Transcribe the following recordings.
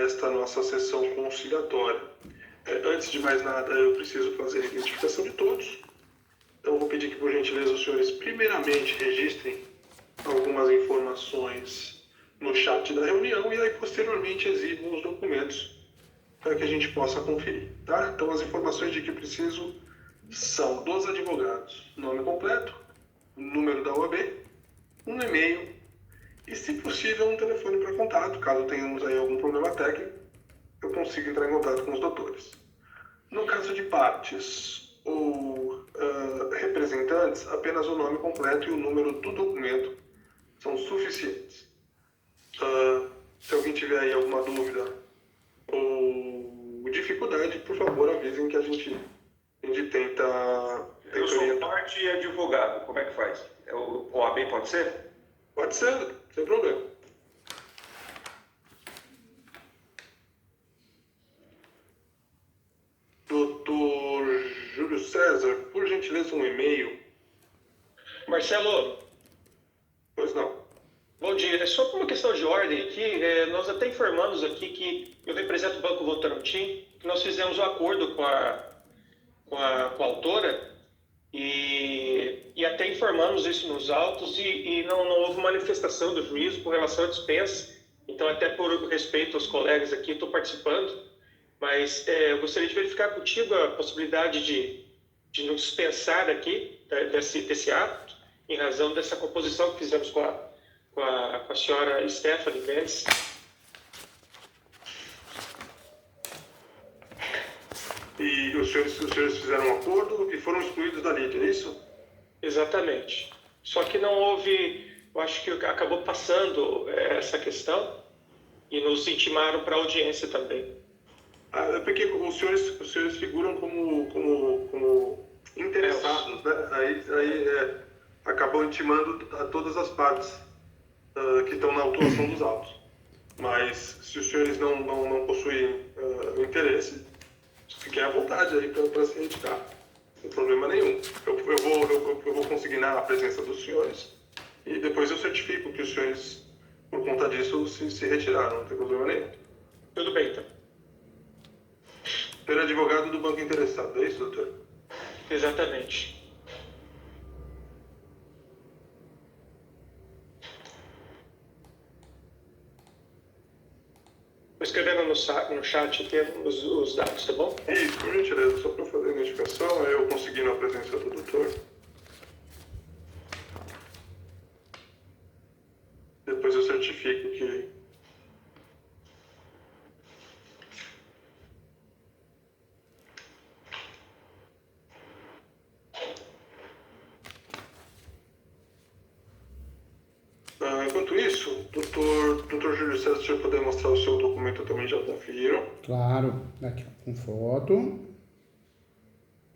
esta nossa sessão conciliatória. Antes de mais nada, eu preciso fazer a identificação de todos. Então, eu vou pedir que, por gentileza, os senhores primeiramente registrem algumas informações no chat da reunião e aí, posteriormente, exibam os documentos para que a gente possa conferir, tá? Então, as informações de que eu preciso são dos advogados: nome completo, número da OAB, um e-mail e, se possível, um telefone para contato. Caso tenhamos aí algum problema técnico, eu consigo entrar em contato com os doutores. No caso de partes ou representantes, apenas o nome completo e o número do documento são suficientes. Se alguém tiver aí alguma dúvida ou dificuldade, por favor, avisem que a gente tenta Eu sou orientar. parte e advogado, como é que faz? O OAB pode ser? Pode ser, sem problema. Doutor Júlio César, por gentileza, um e-mail. Marcelo, Pois não. bom dia. É só por uma questão de ordem aqui. Nós até informamos aqui que eu represento o Banco Votorantim, que nós fizemos um acordo com a autora e até informamos isso nos autos e não houve manifestação do juízo com relação à dispensa. Então, até por respeito aos colegas aqui, estou participando, mas eu gostaria de verificar contigo a possibilidade de nos dispensar aqui desse ato, em razão dessa composição que fizemos com a senhora Stephanie Mendes. E os senhores fizeram um acordo e foram excluídos da lide, é isso? Exatamente. Só que não houve, eu acho que acabou passando essa questão e nos intimaram para audiência também. É porque os senhores figuram como interessados, né? Aí acabam intimando a todas as partes que estão na autuação dos autos. Mas se os senhores não possuem interesse, fiquem à vontade aí para se retirar. Não tem problema nenhum. Eu vou consignar a presença dos senhores e depois eu certifico que os senhores, por conta disso, se retiraram. Não tem problema nenhum. Tudo bem, então. Ser advogado do banco interessado, é isso, doutor? Exatamente. Vou escrevendo no chat aqui os dados, tá bom? Isso, por gentileza, só para fazer a identificação, eu conseguindo a presença do doutor. Depois eu certifico que... Enquanto isso, doutor Júlio César, se eu puder mostrar o seu documento, eu também já confiro. Claro, aqui ó, com foto,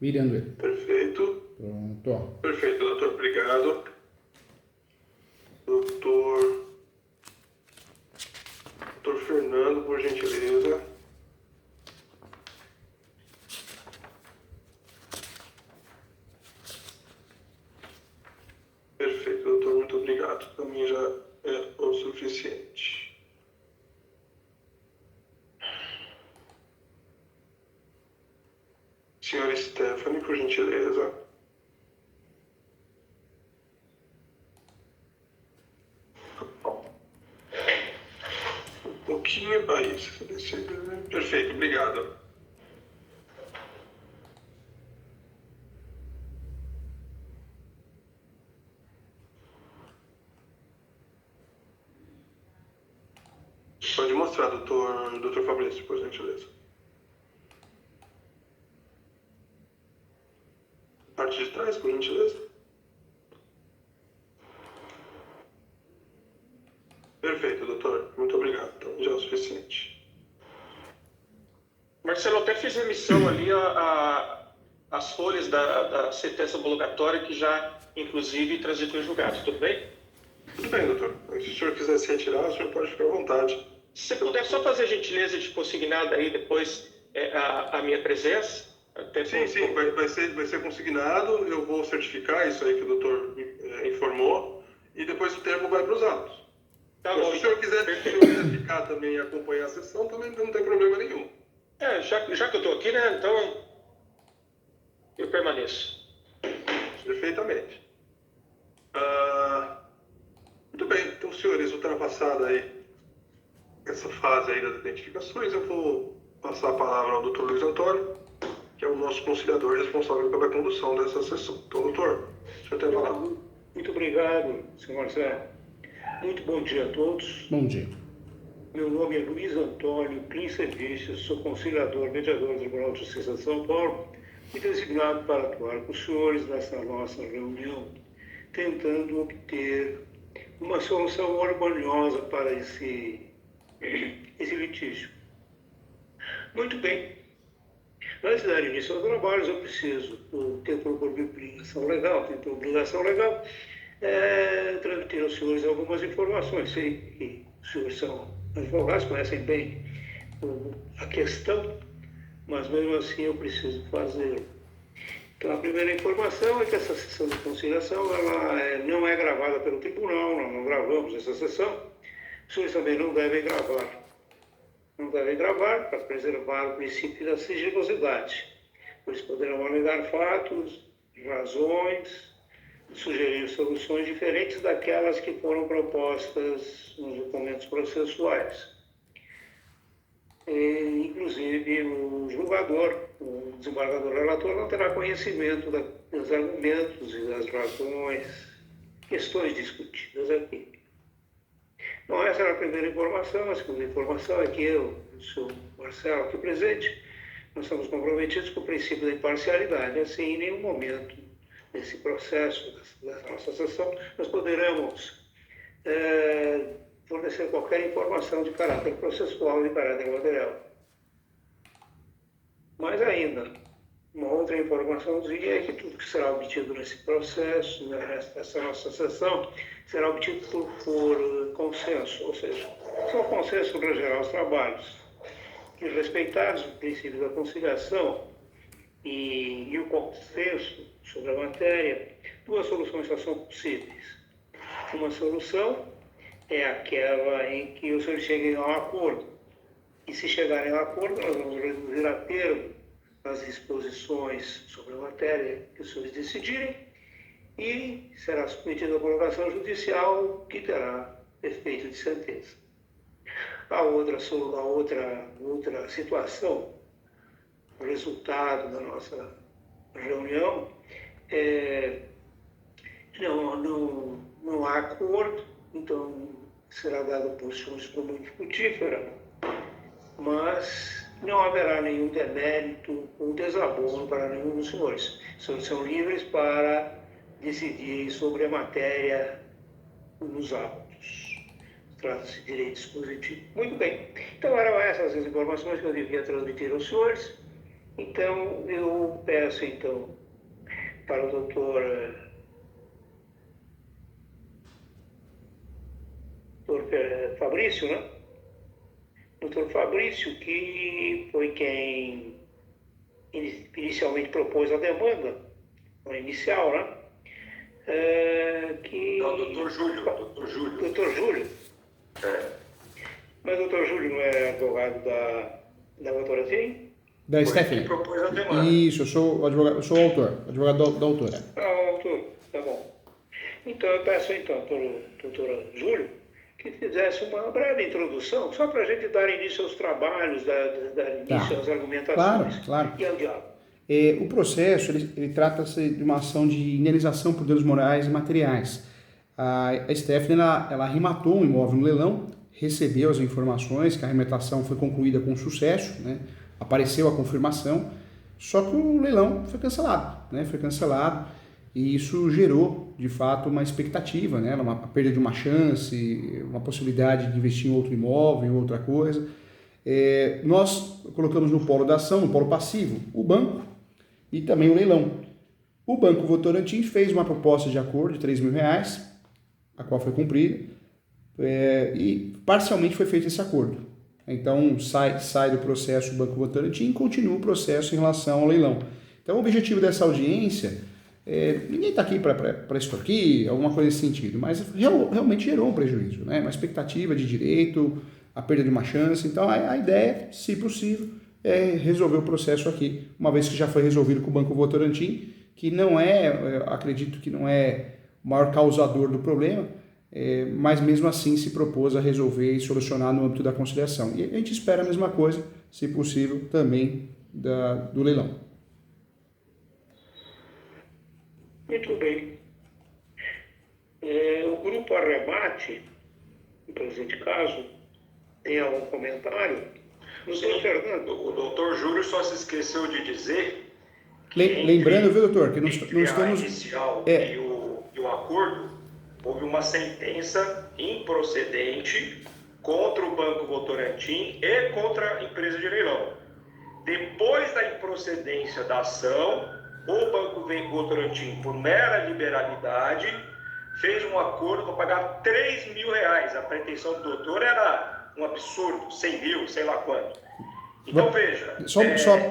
virando ele. Perfeito. Pronto, ó. Perfeito, doutor, obrigado. Doutor Fernando, por gentileza. Perfeito, doutor, muito obrigado. Para mim já é o suficiente. Senhora Stephanie, por gentileza. Um pouquinho. Aí, perfeito, obrigado. Pode mostrar, doutor Fabrício, por gentileza. Parte de trás, por gentileza. Perfeito, doutor. Muito obrigado. Então, já é o suficiente. Marcelo, eu até fiz emissão ali as folhas da sentença homologatória que já, inclusive, transitou em julgado. Tudo bem? Tudo bem, doutor. Se o senhor quiser se retirar, o senhor pode ficar à vontade. Se você puder só fazer a gentileza de consignar aí depois a minha presença. Até Sim, vai ser consignado. Eu vou certificar isso aí que o doutor informou e depois o termo vai para os autos. Tá Mas bom. se o senhor quiser ficar também e acompanhar a sessão, também não tem problema nenhum. Já que eu estou aqui, né? Então eu permaneço. Perfeitamente. Muito bem, então, senhores, ultrapassada aí essa fase aí das identificações, eu vou passar a palavra ao Dr. Luiz Antônio, que é o nosso conciliador responsável pela condução dessa sessão. Então, doutor, o senhor tem a palavra. Muito obrigado, senhor Marcelo. Muito bom dia a todos. Bom dia. Meu nome é Luiz Antônio Clincevic, sou conciliador, mediador do Tribunal de Justiça de São Paulo e designado para atuar com os senhores nessa nossa reunião, tentando obter uma solução harmoniosa para esse litígio. Muito bem. Antes de dar início aos trabalhos, eu preciso, por obrigação legal, transmitir aos senhores algumas informações. Sei que os senhores são advogados, conhecem bem a questão, mas mesmo assim eu preciso fazê-lo. Então, a primeira informação é que essa sessão de conciliação ela não é gravada pelo tribunal, nós não gravamos essa sessão. Os senhores também não devem gravar. Não devem gravar para preservar o princípio da sigilosidade. Eles poderão alegar fatos, razões, sugerir soluções diferentes daquelas que foram propostas nos documentos processuais. Inclusive, o julgador, o desembargador relator, não terá conhecimento dos argumentos e das razões, questões discutidas aqui. Bom, essa era a primeira informação. A segunda informação é que eu, o senhor Marcelo, aqui presente, nós estamos comprometidos com o princípio da imparcialidade. Assim, em nenhum momento desse processo, dessa nossa sessão, nós poderemos fornecer qualquer informação de caráter processual e de caráter material. Mas ainda, uma outra informaçãozinha é que tudo que será obtido nesse processo, nessa nossa sessão, será obtido por consenso, ou seja, só consenso para gerar os trabalhos. E respeitados o princípio da conciliação e o consenso sobre a matéria, duas soluções só são possíveis. Uma solução é aquela em que os senhores cheguem ao acordo. E se chegarem ao acordo, nós vamos reduzir a termo as disposições sobre a matéria que os senhores decidirem e será submetida à prorrogação judicial que terá efeito de sentença. A outra situação, o resultado da nossa reunião, não há acordo, então será dada posição extremamente frutífera, mas não haverá nenhum demérito ou desabono para nenhum dos senhores. Os senhores são livres para decidir sobre a matéria nos autos. Trata-se de direito dispositivo. Muito bem. Então, eram essas as informações que eu devia transmitir aos senhores. Então, eu peço, então, para o doutor Fabrício, né? Doutor Fabrício, que foi quem inicialmente propôs a demanda, a inicial, né? Não, doutor Júlio. Doutor Júlio? Mas o doutor Júlio não é advogado da Votorantim? Da Foi Stephanie. quem propôs a demanda. Isso, eu sou o autor, advogado da autora. Autor, tá bom. Então, eu peço, então, para o doutor Júlio que fizesse uma breve introdução, só para a gente dar início aos trabalhos, dar início às argumentações. Claro. E ao diálogo. O processo, ele trata-se de uma ação de indenização por danos morais e materiais. A Stephanie, ela arrematou um imóvel no leilão, recebeu as informações que a arrematação foi concluída com sucesso, né? Apareceu a confirmação, só que o leilão foi cancelado, né? Foi cancelado e isso gerou, de fato, uma expectativa, né? A perda de uma chance, uma possibilidade de investir em outro imóvel, em outra coisa. Nós colocamos no polo da ação, no polo passivo, o banco e também o leilão. O Banco Votorantim fez uma proposta de acordo de R$3.000, a qual foi cumprida, e parcialmente foi feito esse acordo. Então, sai do processo o Banco Votorantim e continua o processo em relação ao leilão. Então, o objetivo dessa audiência Ninguém está aqui para extorquir, alguma coisa nesse sentido, mas realmente gerou um prejuízo, né? Uma expectativa de direito, a perda de uma chance. Então a ideia, se possível, é resolver o processo aqui, uma vez que já foi resolvido com o Banco Votorantim, que não acredito que não é o maior causador do problema, mas mesmo assim se propôs a resolver e solucionar no âmbito da conciliação. E a gente espera a mesma coisa, se possível, também do leilão. Muito bem. O grupo Arremate, no presente caso, tem algum comentário? Doutor Fernando. O doutor Júlio só se esqueceu de dizer Lembrando, viu, doutor, que não entre estamos... a inicial e o acordo, houve uma sentença improcedente contra o Banco Votorantim e contra a empresa de leilão. Depois da improcedência da ação, o Banco Votorantim, por mera liberalidade, fez um acordo para pagar R$3.000. A pretensão do doutor era um absurdo, 100 mil, sei lá quanto. Então veja... Só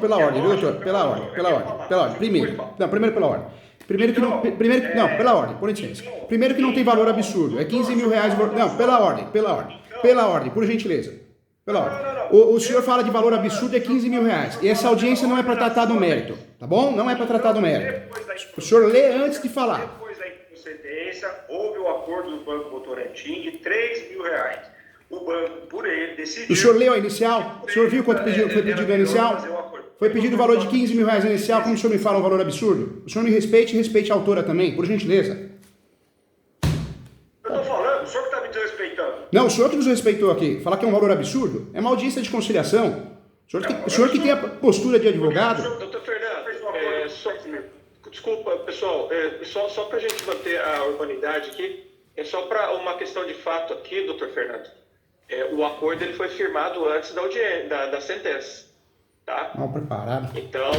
pela ordem, viu, doutor? Pela ordem. Primeiro pela ordem. Pela ordem, por licença. Primeiro que não tem valor absurdo, é R$15.000. Não, pela ordem, por gentileza. Pela ordem. O senhor fala de valor absurdo, é R$15.000. E essa audiência não é para tratar do mérito, tá bom? Não é para tratar do mérito. O senhor lê antes de falar. Depois da improcedência, houve o acordo do Banco Votorantim de R$3.000. O banco, por ele, decidiu... O senhor leu a inicial? O senhor viu quanto foi pedido a inicial? Foi pedido o valor de R$15.000 inicial, como o senhor me fala um valor absurdo? O senhor me respeite e respeite a autora também, por gentileza. Eu estou falando, o senhor que está me desrespeitando. Não, o senhor que nos respeitou aqui, falar que é um valor absurdo, é uma audiência de conciliação. O senhor que tem a postura de advogado... Doutor Fernando, desculpa, pessoal, só para a gente manter a urbanidade aqui, é só para uma questão de fato aqui, doutor Fernando. O acordo ele foi firmado antes da sentença, tá? Mal preparado. Então,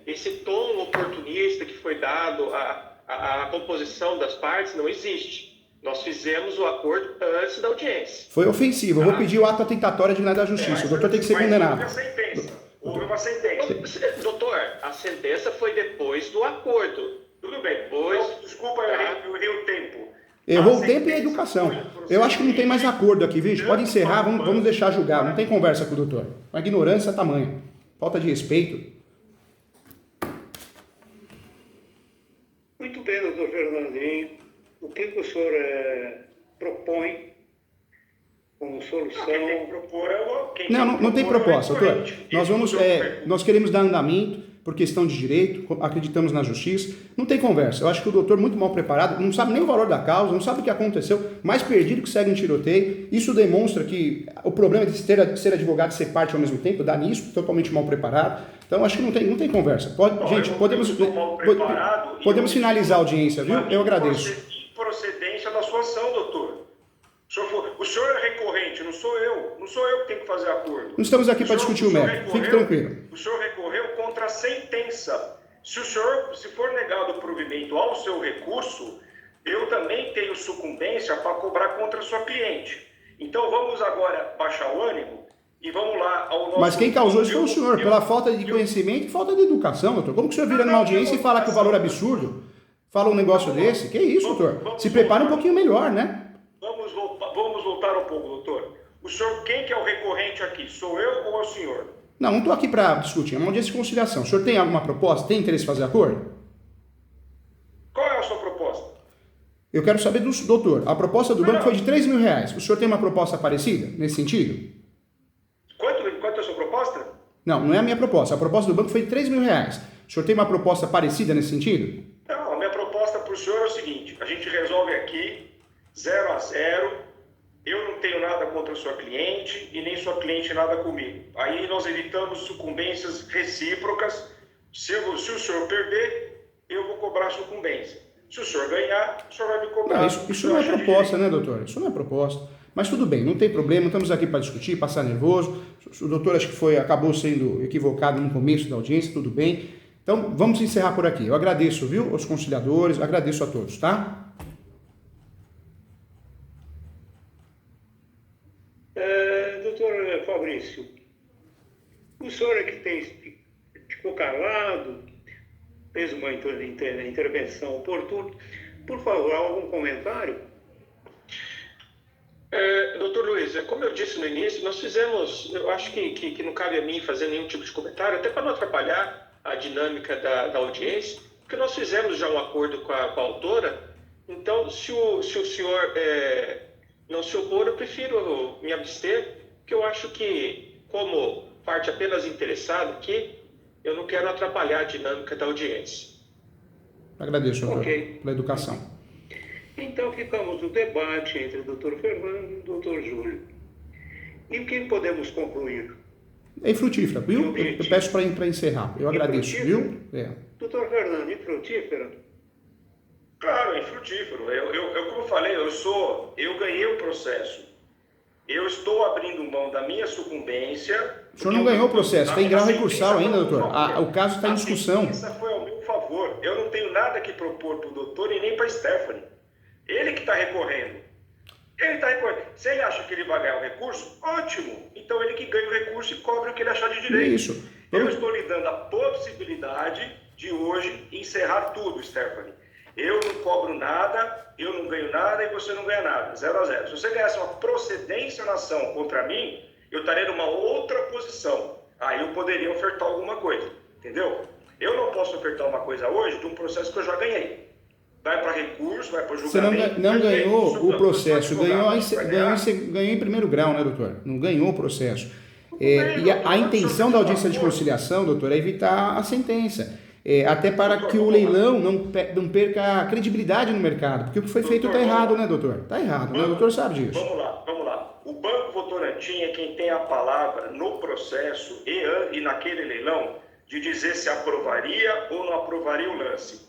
esse tom oportunista que foi dado à composição das partes não existe. Nós fizemos o acordo antes da audiência. Foi ofensivo. Eu vou pedir o ato atentatório de da justiça. O doutor tem que ser condenado. Houve uma sentença. Doutor, a sentença foi depois do acordo. Tudo bem. Depois, então, desculpa, eu errei o tempo. Errou o tempo e a educação. Eu acho que não tem mais acordo aqui, viu? Pode encerrar, vamos deixar julgar. Não tem conversa com o doutor. Uma ignorância tamanha. Falta de respeito. Muito bem, doutor Fernandinho. O que o senhor propõe como solução? Quem tem que propor Não tem proposta, doutor. Nós queremos dar andamento por questão de direito, acreditamos na justiça. Não tem conversa. Eu acho que o doutor, muito mal preparado, não sabe nem o valor da causa, não sabe o que aconteceu, mais perdido que segue um tiroteio. Isso demonstra que o problema de ser advogado e ser parte ao mesmo tempo dá nisso, totalmente mal preparado. Então, acho que não tem conversa. Gente, podemos finalizar a audiência, viu? Eu agradeço. Procedência da sua ação, doutor. O senhor é recorrente, não sou eu. Não sou eu que tenho que fazer acordo. Não estamos aqui para discutir o mérito. Fique tranquilo. O senhor recorreu contra a sentença. Se for negado o provimento ao seu recurso, eu também tenho sucumbência para cobrar contra a sua cliente. Então vamos agora baixar o ânimo e vamos lá ao nosso... Mas quem causou isso foi o senhor, pela falta de conhecimento e falta de educação, doutor. Como que o senhor vira numa audiência e fala que o valor é absurdo? Fala um negócio desse? Que isso, doutor? Se prepara um pouquinho melhor, né? Vamos voltar um pouco, doutor. O senhor, quem que é o recorrente aqui? Sou eu ou é o senhor? Não estou aqui para discutir, é uma audiência de conciliação. O senhor tem alguma proposta? Tem interesse em fazer acordo? Qual é a sua proposta? Eu quero saber do doutor. A proposta do banco foi de R$3.000. O senhor tem uma proposta parecida nesse sentido? Quanto é a sua proposta? Não é a minha proposta. A proposta do banco foi de R$3.000. O senhor tem uma proposta parecida nesse sentido? Não, a minha proposta para o senhor é o seguinte: a gente resolve aqui 0-0, eu não tenho nada contra a sua cliente e nem sua cliente nada comigo. Aí nós evitamos sucumbências recíprocas. Se o senhor perder, eu vou cobrar a sucumbência. Se o senhor ganhar, o senhor vai me cobrar. Não, isso não é proposta, né, doutor? Isso não é proposta. Mas tudo bem, não tem problema, estamos aqui para discutir, passar nervoso. O doutor acho que acabou sendo equivocado no começo da audiência, tudo bem. Então, vamos encerrar por aqui. Eu agradeço, viu, aos conciliadores, agradeço a todos, tá? Doutor Fabrício, o senhor é que ficou calado, fez uma intervenção oportuna. Por favor, algum comentário? Doutor Luiz, como eu disse no início, nós fizemos, eu acho que não cabe a mim fazer nenhum tipo de comentário, até para não atrapalhar a dinâmica da audiência, porque nós fizemos já um acordo com a autora. Então, se o senhor não se opor, eu prefiro me abster, porque eu acho que, como parte apenas interessada aqui, eu não quero atrapalhar a dinâmica da audiência. Agradeço, doutor, Ok. pela educação. Então, ficamos no debate entre o Dr. Fernando e o Dr. Júlio. E o que podemos concluir? É infrutífera, viu? Eu peço para encerrar. Eu agradeço, viu? Dr. Fernando, infrutífera? Claro, é infrutífero. Como eu falei, eu ganhei o processo. Eu estou abrindo mão da minha sucumbência. O senhor não ganhou o processo, está em grau recursal ainda, doutor. O caso está em discussão. Essa foi ao meu favor. Eu não tenho nada que propor para o doutor e nem para a Stephanie. Ele que está recorrendo. Se ele acha que ele vai ganhar o recurso, ótimo. Então ele que ganha o recurso e cobre o que ele achar de direito. Isso. Eu estou lhe dando a possibilidade de hoje encerrar tudo, Stephanie. Eu não cobro nada, eu não ganho nada e você não ganha nada. 0 a 0. Se você ganhasse uma procedência na ação contra mim, eu estaria numa outra posição. Aí eu poderia ofertar alguma coisa, entendeu? Eu não posso ofertar uma coisa hoje de um processo que eu já ganhei. Vai para recurso, vai para julgamento. Você não ganhou o processo, ganhou em primeiro grau, né, doutor? Não ganhou o processo. E a intenção da audiência de conciliação, doutor, é evitar a sentença. Até para que o leilão não perca a credibilidade no mercado. Porque o que foi feito está errado, né, doutor? Está errado, né? O doutor sabe disso. Vamos lá. O Banco Votorantim é quem tem a palavra no processo e naquele leilão de dizer se aprovaria ou não aprovaria o lance.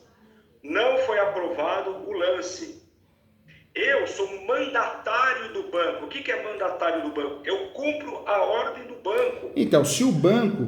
Não foi aprovado o lance. Eu sou mandatário do banco. O que é mandatário do banco? Eu cumpro a ordem do banco. Então, se o banco,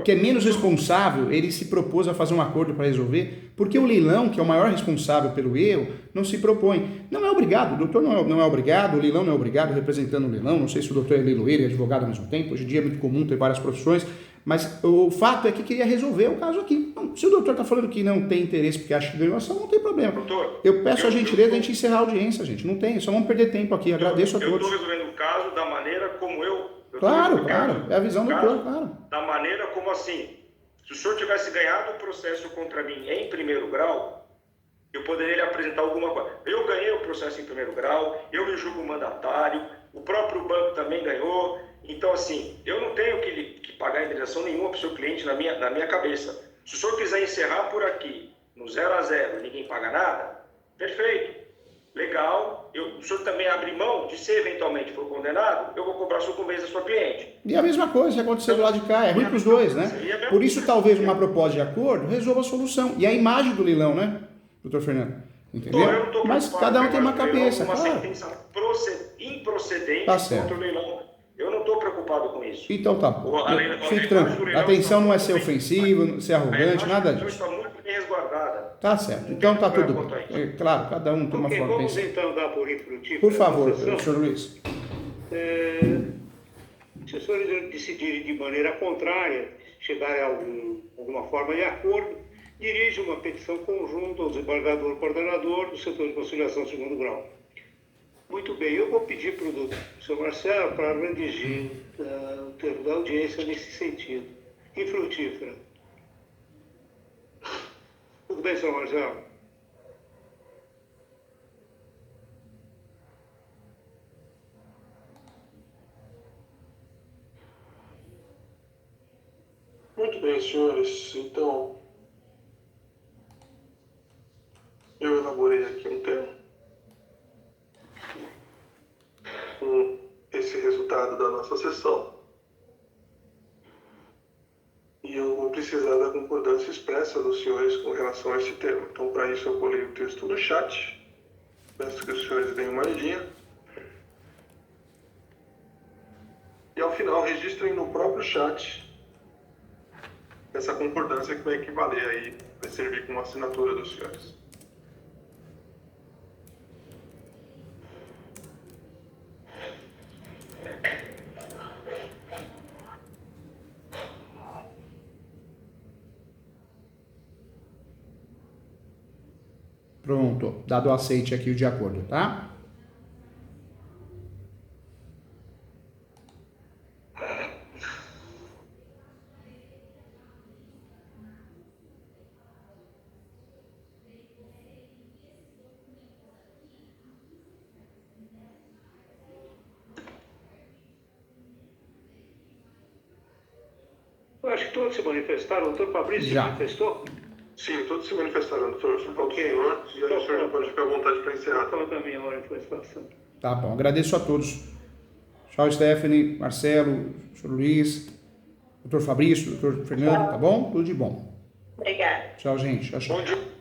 que é menos responsável, ele se propôs a fazer um acordo para resolver, porque o leilão, que é o maior responsável pelo erro, não se propõe. Não é obrigado, o doutor não é obrigado, o leilão não é obrigado, representando o leilão. Não sei se o doutor é leiloeiro e advogado ao mesmo tempo. Hoje em dia é muito comum ter várias profissões. Mas o fato é que queria resolver o caso aqui. Então, se o doutor está falando que não tem interesse porque acha que ganhou ação, não tem problema. Doutor, eu peço a gentileza de a gente encerrar a audiência, gente. Não tem, só vamos perder tempo aqui. Agradeço a todos. Eu estou resolvendo o caso da maneira como Claro. É a visão do doutor, claro. Da maneira como assim, se o senhor tivesse ganhado o processo contra mim em primeiro grau, eu poderia lhe apresentar alguma coisa. Eu ganhei o processo em primeiro grau, eu me julgo mandatário, o próprio banco também ganhou. Então, assim, eu não tenho que pagar indenização nenhuma para o seu cliente na minha cabeça. Se o senhor quiser encerrar por aqui, no 0 a 0, ninguém paga nada, perfeito, legal. O senhor também abre mão de, se eventualmente for condenado, eu vou cobrar a sucumbência da sua cliente. E a mesma coisa que aconteceu do lado de cá, é ruim para os dois, né? Por isso, talvez uma proposta de acordo resolva a solução. E a imagem do leilão, né, doutor Fernando? Entendeu? Mas cada um tem uma cabeça, uma claro. sentença improcedente contra o leilão. Eu não estou preocupado com isso. Então tá. Fique tranquilo. A atenção não é ser ofensivo, ser arrogante, nada disso. Está muito bem resguardada. Tá certo. Então tá tudo bem. Claro, cada um tem uma forma de Vamos pensar. então dar por infrutífero. Por favor, senhor Luiz. Se os senhores decidirem de maneira contrária, chegarem a alguma forma de acordo, dirige uma petição conjunta ao desembargador coordenador do setor de conciliação segundo grau. Muito bem, eu vou pedir para o senhor Marcelo para redigir o termo da audiência nesse sentido. Infrutífera. Tudo bem, senhor Marcelo? Muito bem, senhores. Então, eu elaborei aqui um termo com esse resultado da nossa sessão. E eu vou precisar da concordância expressa dos senhores com relação a esse termo. Então, para isso, eu colei o texto no chat. Peço que os senhores deem uma lidinha. E, ao final, registrem no próprio chat essa concordância que vai equivaler aí, vai servir como assinatura dos senhores. Pronto, dado o aceite aqui de acordo, tá? Eu acho que todos se manifestaram. O doutor Fabrício se Já. manifestou? Sim, todos se manifestaram, doutor. Só falta o senhor, e aí o senhor já pode ficar à vontade para encerrar. Fala da minha manifestação. Tá bom, agradeço a todos. Tchau, Stephanie, Marcelo, Sr. Luiz, Dr. Fabrício, Dr. Fernando, tá bom? Tudo de bom. Obrigada. Tchau, gente. Tchau, tchau. Bom dia.